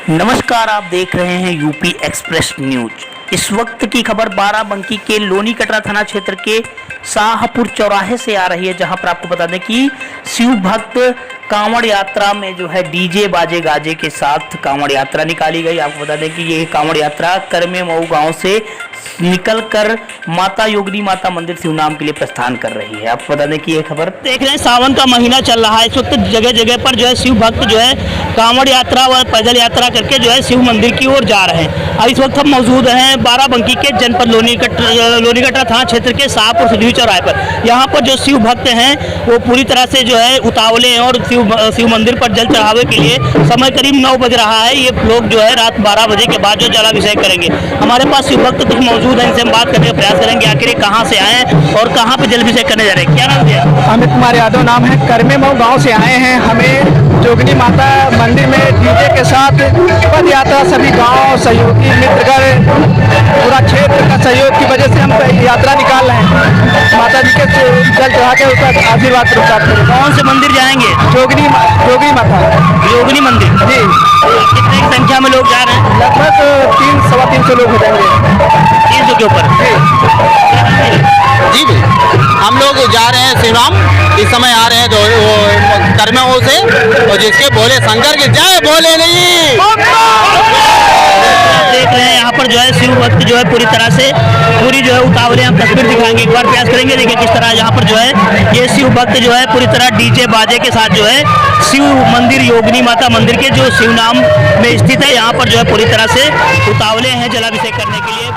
नमस्कार, आप देख रहे हैं यूपी एक्सप्रेस न्यूज। इस वक्त की खबर बाराबंकी के लोनी कटरा थाना क्षेत्र के शाहपुर चौराहे से आ रही है, जहां पर आपको बता दें कि शिव भक्त कांवड़ यात्रा में जो है डीजे बाजे गाजे के साथ कांवड़ यात्रा निकाली गई। आपको बता दें कि ये कांवड़ यात्रा करमे मऊ गांव से निकलकर माता योगिनी माता मंदिर शिवनाम के लिए प्रस्थान कर रही है। आपको बता दें कि ये खबर देख रहे हैं, सावन का महीना चल रहा है। इस वक्त जगह जगह पर जो है शिव भक्त जो है कांवड़ यात्रा व पैदल यात्रा करके जो है शिव मंदिर की ओर जा रहे हैं। अब इस वक्त हम मौजूद हैं बाराबंकी के जनपद लोनी कटरा थाना क्षेत्र के शाहपुर सुधीर चौराहे पर। यहाँ पर जो शिव भक्त हैं वो पूरी तरह से जो है उतावले हैं और शिव मंदिर पर जल चढ़ावे के लिए समय करीब 9 बज रहा है। ये लोग जो है रात 12 बजे के बाद जो जलाभिषेक करेंगे। हमारे पास शिव भक्त कुछ मौजूद हैं, इनसे हम बात करने का प्रयास करेंगे आखिर कहाँ से आए हैं और कहाँ पे जलाभिषेक करने जा रहे हैं। क्या नाम है? अमित कुमार यादव नाम है। करमे मऊ गाँव से आए हैं। हमें जोगिनी माता मंदिर में डीजे के साथ पद यात्रा सभी गांव सहयोगी मित्रगण पूरा क्षेत्र का सहयोग की वजह से हम यात्रा निकाल रहे हैं। माता जी के जल चढ़ा के उसका आशीर्वाद प्राप्त करें। कौन से मंदिर जाएंगे? जोगिनी माता योगिनी मंदिर जी। कितनी संख्या में लोग जा रहे हैं? लगभग 300-325 लोग हो जाएंगे। 300 के ऊपर जी भी हम लोग जा रहे हैं शिवराम। इस समय आ रहे हैं जो कर्मों से, और जिसके बोले शंकर के जय बोले नहीं। देख रहे हैं यहाँ पर जो है शिव भक्त जो है पूरी तरह से पूरी जो है उतावले हम तस्वीर दिखाएंगे, एक बार प्रयास करेंगे। देखिए किस तरह यहाँ पर जो है ये शिव भक्त जो है पूरी तरह डीजे बाजे के साथ जो है शिव मंदिर योगिनी माता मंदिर के जो शिव नाम में स्थित है यहाँ पर जो है पूरी तरह से उतावले हैं जलाभिषेक करने के लिए।